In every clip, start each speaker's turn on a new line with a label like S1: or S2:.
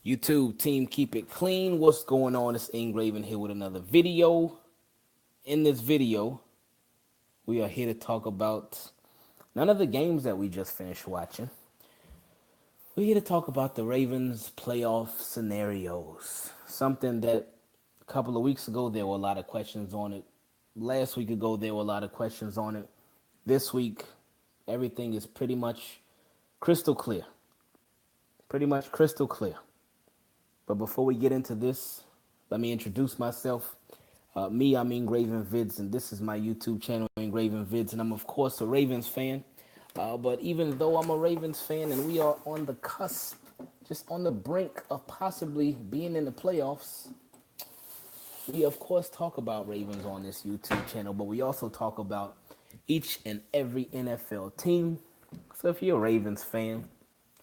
S1: YouTube team, keep it clean. What's going on? It's Ingraven here with another video. In this video, we are here to talk about none of the games that we just finished watching. We're here to talk about the Ravens playoff scenarios. Something that a couple of weeks ago there were a lot of questions on it. Last week ago there were a lot of questions on it. This week, everything is pretty much crystal clear. Pretty much crystal clear. But before we get into this, let me introduce myself. I'm Ingraven Vids, and this is my YouTube channel, Ingraven Vids, and I'm, of course, a Ravens fan. But even though I'm a Ravens fan and we are on the cusp, just on the brink of possibly being in the playoffs, we, of course, talk about Ravens on this YouTube channel, but we also talk about each and every NFL team. So if you're a Ravens fan,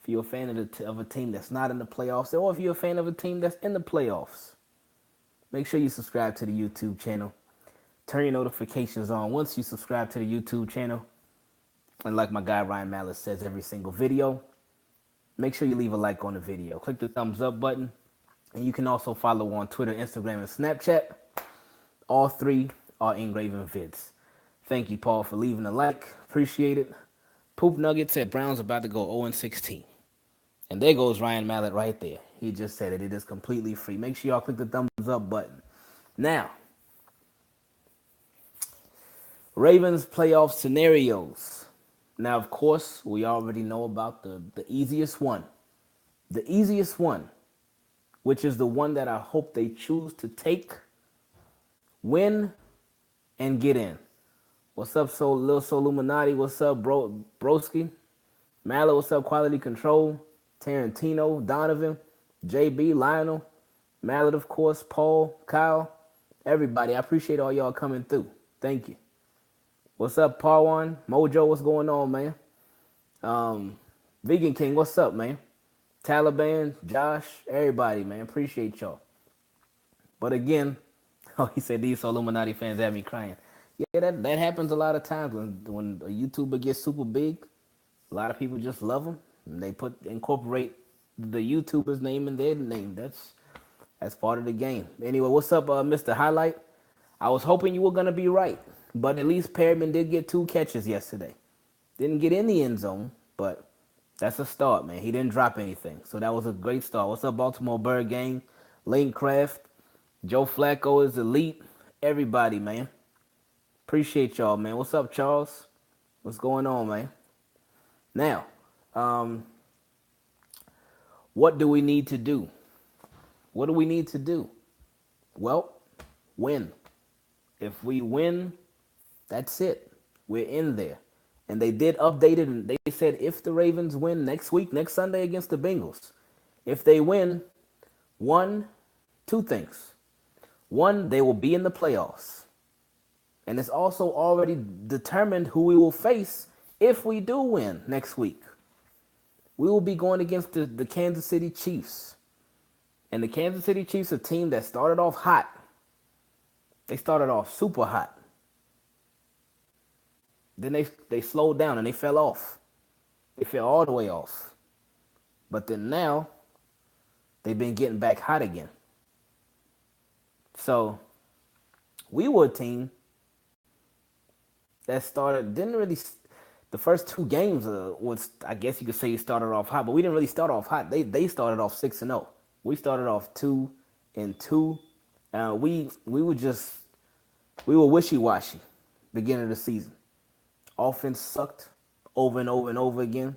S1: if you're a fan of a team that's not in the playoffs, or if you're a fan of a team that's in the playoffs, make sure you subscribe to the YouTube channel. Turn your notifications on once you subscribe to the YouTube channel. And like my guy Ryan Mallett says every single video, make sure you leave a like on the video. Click the thumbs up button. And you can also follow on Twitter, Instagram, and Snapchat. All three are Ingraven Vids. Thank you, Paul, for leaving a like. Appreciate it. Poop Nugget said Browns about to go 0-16. And there goes Ryan Mallett right there. He just said it. It is completely free. Make sure y'all click the thumbs up button. Now, Ravens playoff scenarios. Now, of course, we already know about the easiest one. The easiest one, which is the one that I hope they choose to take, win, and get in. What's up, Lil Soluminati? What's up, Broski? Mallow, what's up, Quality Control? Tarantino, Donovan, JB, Lionel, Mallet, of course, Paul, Kyle, everybody. I appreciate all y'all coming through. Thank you. What's up, Parwan? Mojo, what's going on, man? Vegan King, what's up, man? Taliban, Josh, everybody, man. Appreciate y'all. But again, oh, he said these Illuminati fans have me crying. Yeah, that happens a lot of times when a YouTuber gets super big. A lot of people just love them. And they incorporate the YouTuber's name in their name. That's part of the game. Anyway, what's up, Mr. Highlight? I was hoping you were gonna be right, but at least Perriman did get 2 catches yesterday. Didn't get in the end zone, but that's a start, man. He didn't drop anything, so that was a great start. What's up, Baltimore Bird Gang? Lane Craft, Joe Flacco is elite. Everybody, man. Appreciate y'all, man. What's up, Charles? What's going on, man? Now, what do we need to do? What do we need to do? Well, win. If we win, that's it. We're in there. And they did update it, and they said if the Ravens win next week, next Sunday against the Bengals, if they win, 2 things. 1, they will be in the playoffs. And it's also already determined who we will face if we do win next week. We will be going against the Kansas City Chiefs. And the Kansas City Chiefs, a team that started off hot. They started off super hot. Then they slowed down and they fell off. They fell all the way off. But then now, they've been getting back hot again. So, we were a team that didn't really, the first 2 games was, I guess you could say, you started off hot, but we didn't really start off hot. They started off 6-0. We started off 2-2. We were wishy-washy beginning of the season. Offense sucked over and over and over again.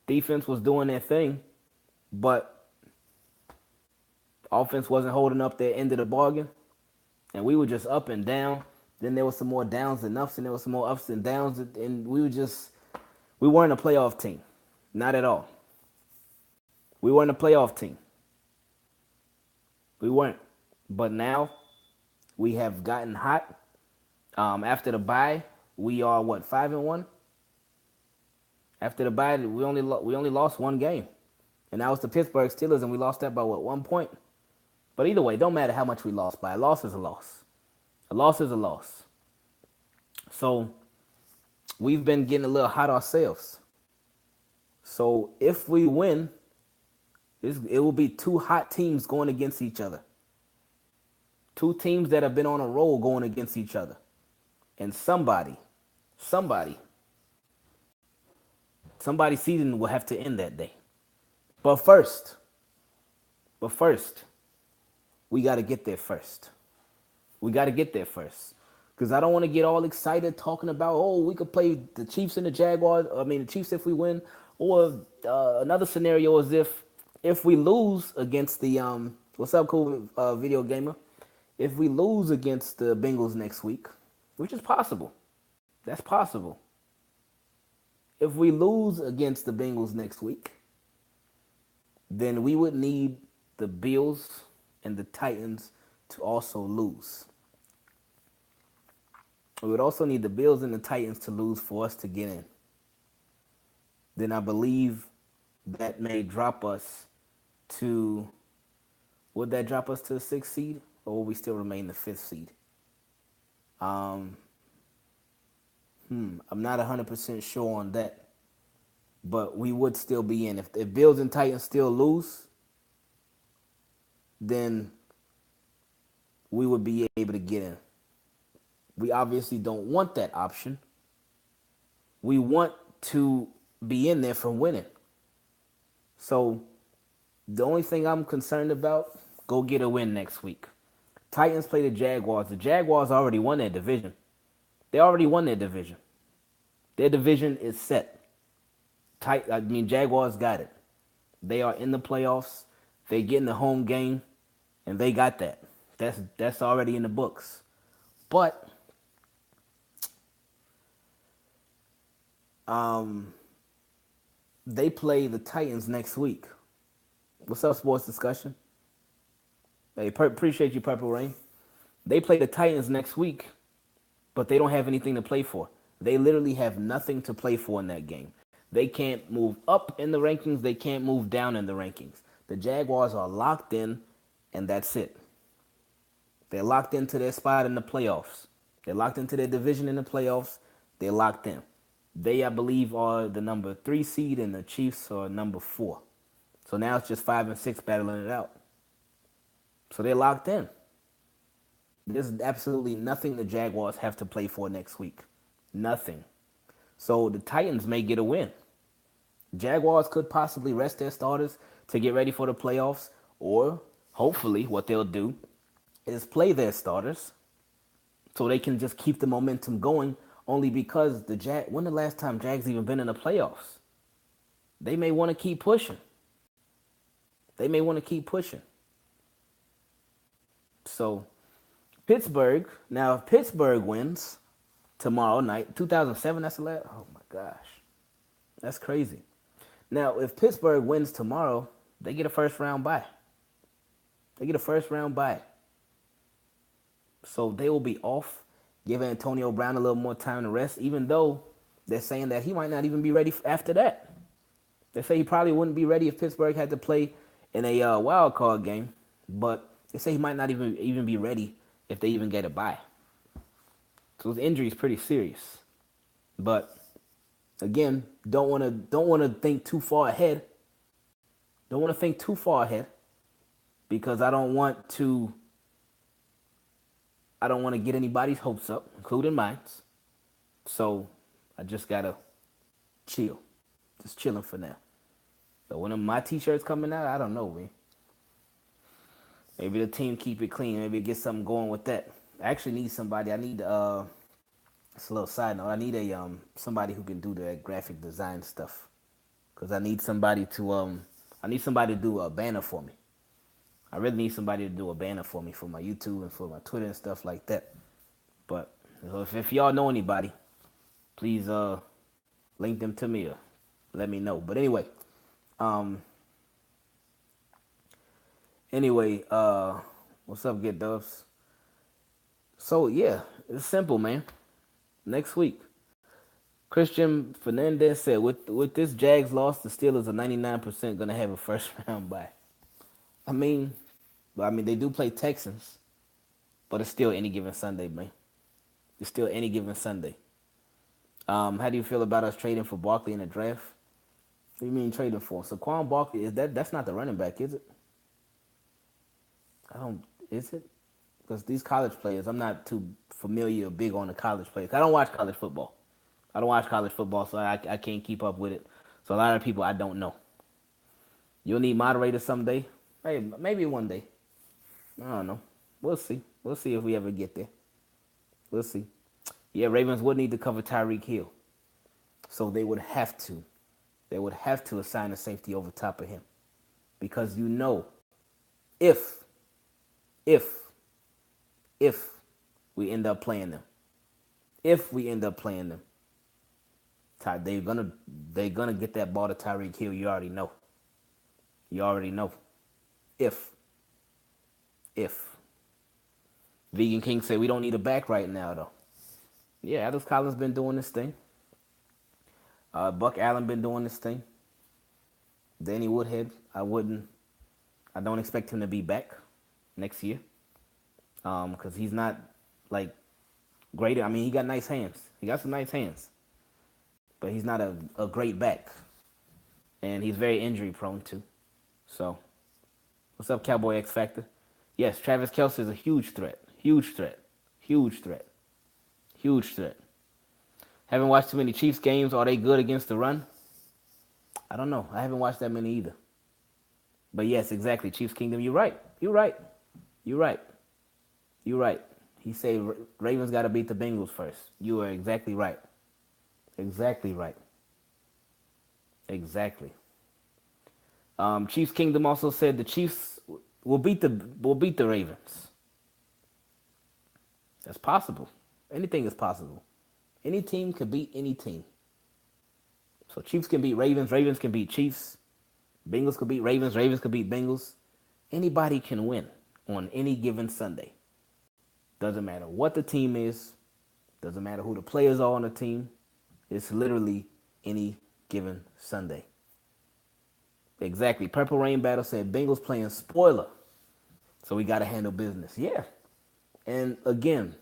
S1: Defense was doing their thing, but offense wasn't holding up their end of the bargain. And we were just up and down. Then there was some more downs and ups, and there was some more ups and downs. And we weren't a playoff team. Not at all. We weren't a playoff team. We weren't. But now we have gotten hot. After the bye, we are 5-1. After the bye, we only lost 1 game, and that was the Pittsburgh Steelers, and we lost that by 1 point. But either way, it don't matter how much we lost by. A loss is a loss. A loss is a loss. So we've been getting a little hot ourselves. So if we win, It will be two hot teams going against each other. Two teams that have been on a roll going against each other. And somebody, somebody's season will have to end that day. But first, but first, we got to get there first. We got to get there first. Because I don't want to get all excited talking about, oh, we could play the Chiefs and the Jaguars. I mean, the Chiefs if we win. Or another scenario is if we lose against the, what's up, cool video gamer? If we lose against the Bengals next week, which is possible. That's possible. If we lose against the Bengals next week, then we would need the Bills and the Titans to also lose. We would also need the Bills and the Titans to lose for us to get in. Then I believe that may drop us to, would that drop us to the 6th seed? Or will we still remain the 5th seed? I'm not 100% sure on that. But we would still be in. If Bills and Titans still lose, then we would be able to get in. We obviously don't want that option. We want to be in there from winning. So the only thing I'm concerned about, go get a win next week. Titans play the Jaguars. The Jaguars already won their division. They already won their division. Their division is set. Jaguars got it. They are in the playoffs. They get in the home game, and they got that. That's already in the books. But they play the Titans next week. What's up, Sports Discussion? Hey, appreciate you, Purple Rain. They play the Titans next week, but they don't have anything to play for. They literally have nothing to play for in that game. They can't move up in the rankings. They can't move down in the rankings. The Jaguars are locked in, and that's it. They're locked into their spot in the playoffs. They're locked into their division in the playoffs. They're locked in. They, I believe, are the number 3 seed, and the Chiefs are number 4. So now it's just 5 and 6 battling it out. So they're locked in. There's absolutely nothing the Jaguars have to play for next week. Nothing. So the Titans may get a win. Jaguars could possibly rest their starters to get ready for the playoffs, or hopefully what they'll do is play their starters so they can just keep the momentum going, only because when the last time Jags even been in the playoffs? They may want to keep pushing. So Pittsburgh, now if Pittsburgh wins tomorrow night, 2007, that's the last, oh my gosh, that's crazy. Now, if Pittsburgh wins tomorrow, they get a first round bye. So they will be off, give Antonio Brown a little more time to rest, even though they're saying that he might not even be ready after that. They say he probably wouldn't be ready if Pittsburgh had to play in a wild card game, but they say he might not even be ready if they even get a bye. So his injury is pretty serious. But again, don't want to think too far ahead. Because I don't want to get anybody's hopes up, including mine. So I just gotta chill. Just chilling for now. So when my t-shirts coming out, I don't know, man. Maybe the team keep it clean. Maybe get something going with that. I actually need somebody. I need it's a little side note. I need somebody who can do the graphic design stuff. Cause I need somebody to do a banner for me. I really need somebody to do a banner for me for my YouTube and for my Twitter and stuff like that. But if y'all know anybody, please link them to me or let me know. But anyway, what's up, Get Doves? So yeah, it's simple, man. Next week, Christian Fernandez said, with this Jags loss, the Steelers are 99% gonna have a first round bye. I mean, they do play Texans, but it's still any given Sunday, man. It's still any given Sunday. How do you feel about us trading for Barkley in the draft? What do you mean trading for? Saquon Barkley is that's not the running back, is it? I don't. Is it? Because these college players, I'm not too familiar or big on the college players. I don't watch college football. I don't watch college football, so I can't keep up with it. So a lot of people I don't know. You'll need moderators someday. Hey, maybe one day. I don't know. We'll see. We'll see if we ever get there. We'll see. Yeah, Ravens would need to cover Tyreek Hill. So they would have to. They would have to assign a safety over top of him. Because you know, if, if, if we end up playing them, if we end up playing them, they're gonna get that ball to Tyreek Hill. You already know. You already know. If. Vegan King said we don't need a back right now though. Yeah, Alex Collins been doing this thing. Buck Allen been doing this thing. Danny Woodhead, I don't expect him to be back next year. Because he's not like great. I mean, he got nice hands. He got some nice hands. But he's not a great back. And he's very injury prone too. So, what's up, Cowboy X Factor? Yes, Travis Kelce is a huge threat. Huge threat. Huge threat. Huge threat. Haven't watched too many Chiefs games. Are they good against the run? I don't know. I haven't watched that many either. But yes, exactly. Chiefs Kingdom. You're right. You're right. You're right. You're right. He said Ravens got to beat the Bengals first. You are exactly right. Exactly right. Exactly. Chiefs Kingdom also said the Chiefs will beat the Ravens. That's possible. Anything is possible. Any team can beat any team. So Chiefs can beat Ravens. Ravens can beat Chiefs. Bengals can beat Ravens. Ravens can beat Bengals. Anybody can win on any given Sunday. Doesn't matter what the team is. Doesn't matter who the players are on the team. It's literally any given Sunday. Exactly. Purple Rain Battle said Bengals playing spoiler. So we got to handle business. Yeah. And again,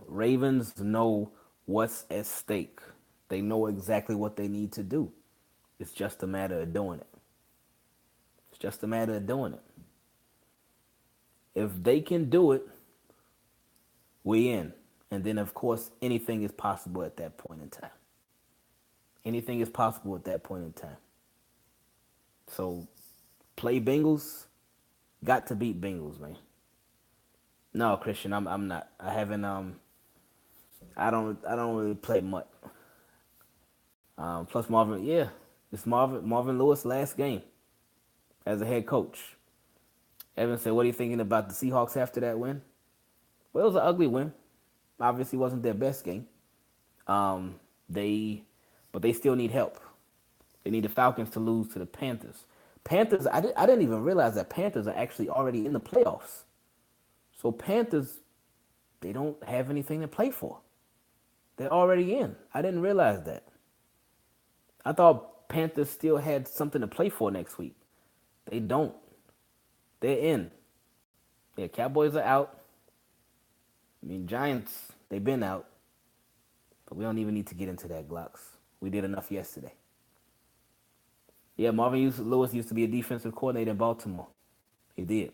S1: Ravens know what's at stake. They know exactly what they need to do. It's just a matter of doing it. It's just a matter of doing it. If they can do it, we in. And then, of course, anything is possible at that point in time. Anything is possible at that point in time. So, play Bengals. Got to beat Bengals, man. No, Christian, I'm not. I haven't. I don't really play much. Plus Marvin, yeah, it's Marvin Lewis' last game as a head coach. Evan said, "What are you thinking about the Seahawks after that win?" Well, it was an ugly win. Obviously, wasn't their best game. But they still need help. They need the Falcons to lose to the Panthers. Panthers, I didn't even realize that Panthers are actually already in the playoffs. So Panthers, they don't have anything to play for. They're already in. I didn't realize that. I thought Panthers still had something to play for next week. They don't. They're in. Yeah, Cowboys are out. I mean, Giants, they've been out. But we don't even need to get into that, Glocks. We did enough yesterday. Yeah, Marvin Lewis used to be a defensive coordinator in Baltimore. He did.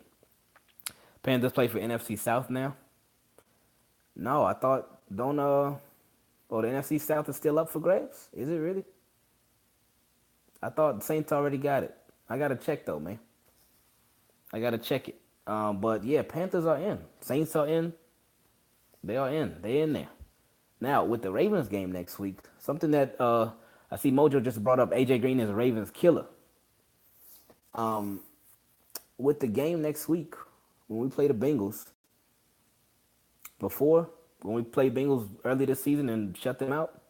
S1: Panthers play for NFC South now? No, I thought, the NFC South is still up for grabs? Is it really? I thought the Saints already got it. I got to check, though, man. I got to check it. But, yeah, Panthers are in. Saints are in. They are in. They're in there. Now, with the Ravens game next week, something that I see Mojo just brought up, A.J. Green is a Ravens killer. With the game next week, when we play the Bengals, when we played Bengals early this season and shut them out,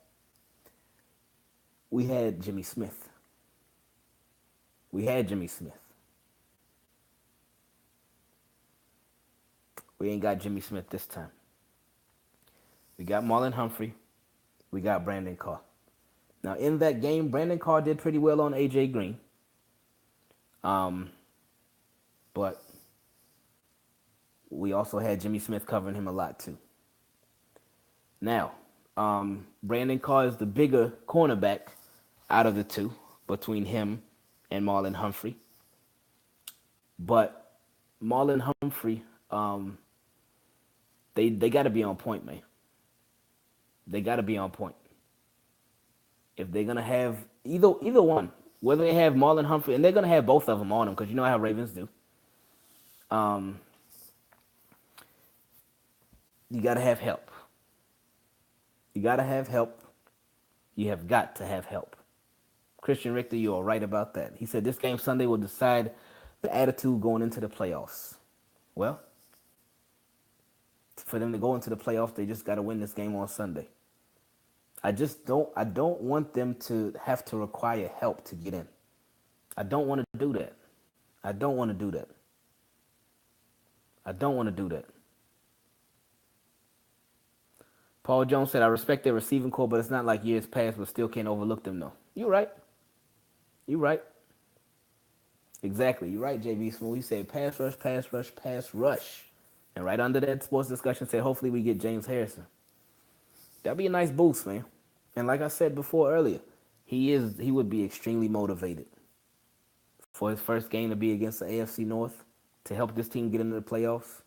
S1: we had Jimmy Smith. We ain't got Jimmy Smith this time. We got Marlon Humphrey. We got Brandon Carr. Now, in that game, Brandon Carr did pretty well on A.J. Green. But we also had Jimmy Smith covering him a lot, too. Now, Brandon Carr is the bigger cornerback out of the two. between him and Marlon Humphrey. But Marlon Humphrey, they got to be on point, man. They got to be on point. If they're gonna have either one, whether they have Marlon Humphrey, and they're gonna have both of them on them, because you know how Ravens do. Um, you gotta have help. You gotta have help. You have got to have help. Christian Richter, you are right about that. He said this game Sunday will decide the attitude going into the playoffs. Well, for them to go into the playoffs, they just got to win this game on Sunday. I don't want them to have to require help to get in. I don't want to do that. I don't want to do that. I don't want to do that. Paul Jones said, I respect their receiving core, but it's not like years past, but still can't overlook them, though. You're right. You're right. Exactly. You're right, JB Smooth. He said, pass rush, pass rush, pass rush. And right under that sports discussion said, hopefully we get James Harrison. That'd be a nice boost, man. And like I said before earlier, he would be extremely motivated for his first game to be against the AFC North to help this team get into the playoffs.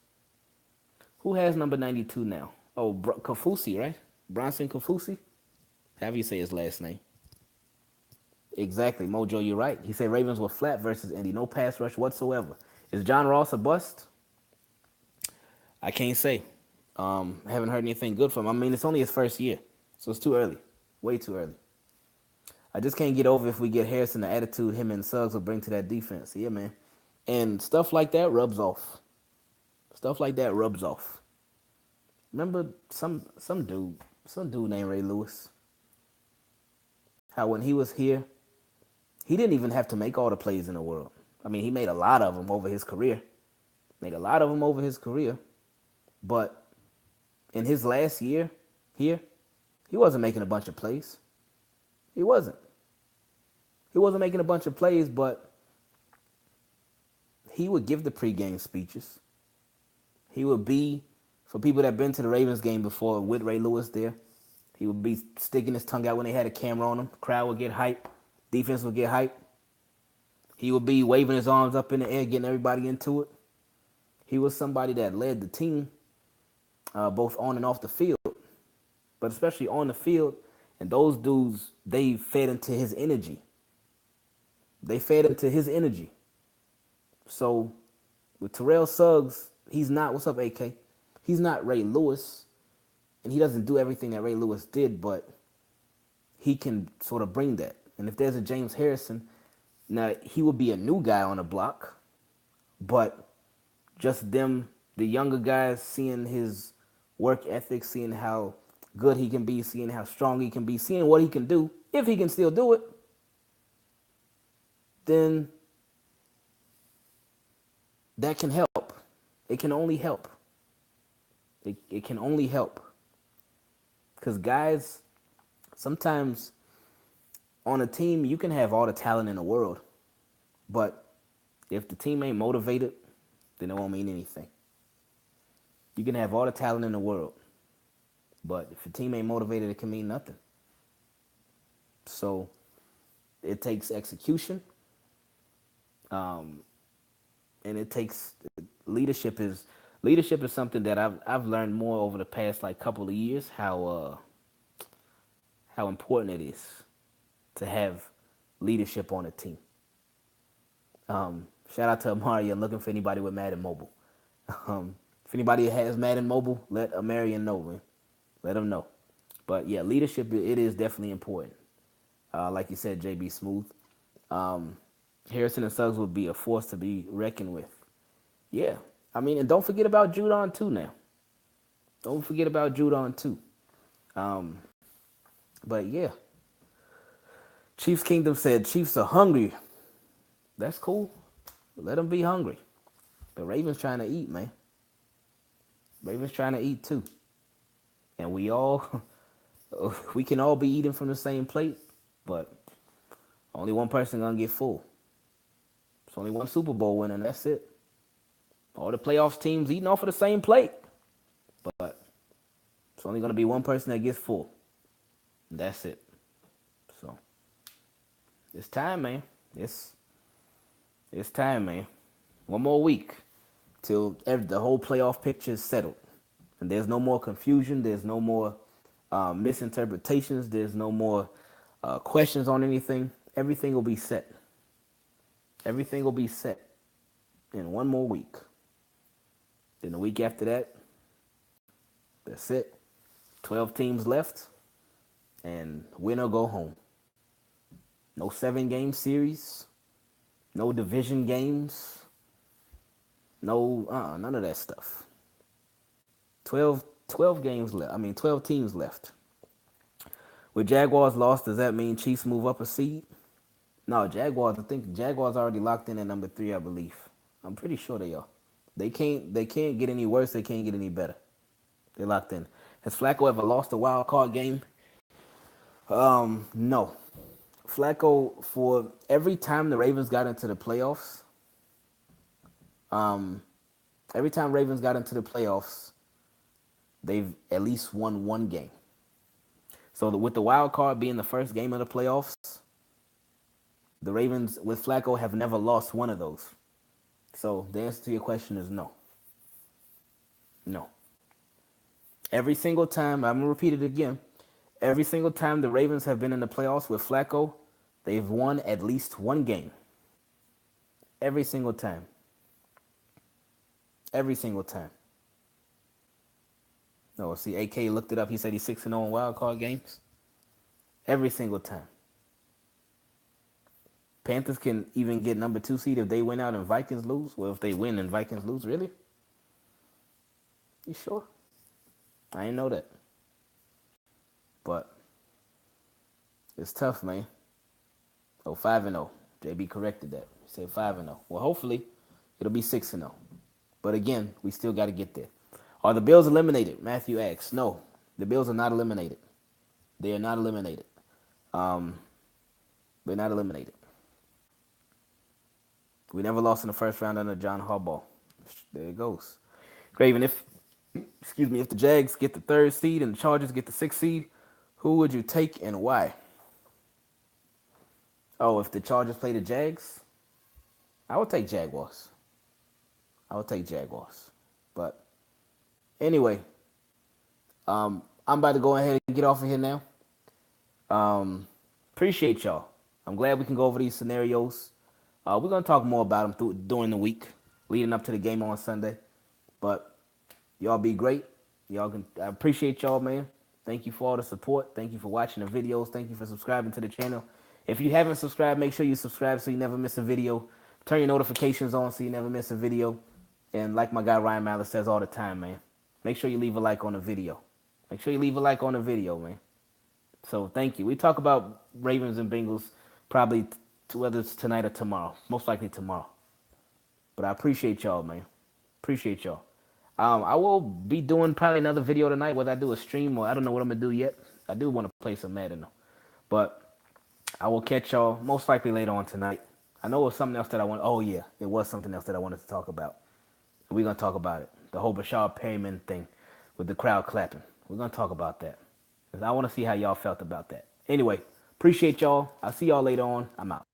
S1: Who has number 92 now? Oh, Kafusi, right? Bronson Kafusi? However you say his last name. Exactly. Mojo, you're right. He said Ravens were flat versus Indy. No pass rush whatsoever. Is John Ross a bust? I can't say. I haven't heard anything good from him. I mean, it's only his first year, so it's too early. Way too early. I just can't get over if we get Harrison the attitude him and Suggs will bring to that defense. Yeah, man. And stuff like that rubs off. Stuff like that rubs off. Remember some dude named Ray Lewis? How when he was here, he didn't even have to make all the plays in the world. I mean, he made a lot of them over his career. But in his last year here, he wasn't making a bunch of plays. He wasn't. He wasn't making a bunch of plays, but he would give the pregame speeches. He would be, for people that have been to the Ravens game before with Ray Lewis there, he would be sticking his tongue out when they had a camera on him. The crowd would get hyped. Defense would get hyped. He would be waving his arms up in the air, getting everybody into it. He was somebody that led the team both on and off the field, but especially on the field. And those dudes, they fed into his energy. So with Terrell Suggs, he's not, what's up, AK? He's not Ray Lewis, and he doesn't do everything that Ray Lewis did, but he can sort of bring that. And if there's a James Harrison, now he would be a new guy on the block, but just them, the younger guys, seeing his work ethic, seeing how good he can be, seeing how strong he can be, seeing what he can do, if he can still do it, then that can help. It can only help. It can only help. Because guys, sometimes on a team, you can have all the talent in the world, but if the team ain't motivated, then it won't mean anything. You can have all the talent in the world, but if your team ain't motivated, it can mean nothing. So it takes execution, and it takes leadership. Leadership is something that I've learned more over the past couple of years how important it is to have leadership on a team. Shout out to Amari. I'm looking for anybody with Madden Mobile. If anybody has Madden Mobile, let Amarian know, man. Let him know. But yeah, leadership, it is definitely important. Like you said, JB Smooth. Harrison and Suggs would be a force to be reckoned with. Yeah. I mean, and don't forget about Judon too now. Don't forget about Judon too. But yeah. Chiefs Kingdom said Chiefs are hungry. That's cool. Let them be hungry. The Ravens trying to eat, man. Ravens trying to eat too. And we can all be eating from the same plate, but only one person gonna get full. It's only one Super Bowl winner, and that's it. All the playoffs teams eating off of the same plate, but it's only gonna be one person that gets full. And that's it. So It's time, man. It's time, man. One more week till the whole playoff picture is settled, and there's no more confusion. There's no more misinterpretations. There's no more questions on anything. Everything will be set. Everything will be set in one more week. Then the week after that, that's it. 12 teams left, and win or go home. No 7-game series, no division games, no none of that stuff. 12 games left. 12 teams left. With Jaguars lost, does that mean Chiefs move up a seed? No, Jaguars. I think Jaguars already locked in at number 3. I believe. I'm pretty sure they are. They can't get any worse. They can't get any better. They're locked in. Has Flacco ever lost a wild card game? No. Flacco, for every time the Ravens got into the playoffs, every time Ravens got into the playoffs, they've at least won one game. So with the wild card being the first game of the playoffs, the Ravens with Flacco have never lost one of those. So the answer to your question is no. No. Every single time, I'm going to repeat it again. Every single time the Ravens have been in the playoffs with Flacco, they've won at least one game. Every single time. Every single time. No, see, AK looked it up. He said he's 6-0 in wild card games. Every single time. Panthers can even get number 2 seed if they win out and Vikings lose. Well, if they win and Vikings lose, really? You sure? I didn't know that. But it's tough, man. Oh, 5-0. JB corrected that. He said 5-0. Well, hopefully it'll be 6-0. But again, we still got to get there. Are the Bills eliminated? Matthew asks. No, the Bills are not eliminated. They are not eliminated. They're not eliminated. We never lost in the first round under John Harbaugh. There it goes. Craven, if the Jags get the 3rd seed and the Chargers get the 6th seed, who would you take and why? Oh, if the Chargers play the Jags, I would take Jaguars. But anyway, I'm about to go ahead and get off of here now. Appreciate y'all. I'm glad we can go over these scenarios. We're going to talk more about them during the week, leading up to the game on Sunday. But y'all be great. I appreciate y'all, man. Thank you for all the support. Thank you for watching the videos. Thank you for subscribing to the channel. If you haven't subscribed, make sure you subscribe so you never miss a video. Turn your notifications on so you never miss a video. And like my guy Ryan Malice says all the time, man, make sure you leave a like on the video. Man. So thank you. We talk about Ravens and Bengals probably whether it's tonight or tomorrow. Most likely tomorrow. But I appreciate y'all, man. Appreciate y'all. I will be doing probably another video tonight, whether I do a stream or I don't know what I'm going to do yet. I do want to play some Madden, though. But I will catch y'all most likely later on tonight. I know it was something else that I want. Oh, yeah. It was something else that I wanted to talk about. We're going to talk about it. The whole Bashar Perryman thing with the crowd clapping. We're going to talk about that. Because I want to see how y'all felt about that. Anyway, appreciate y'all. I'll see y'all later on. I'm out.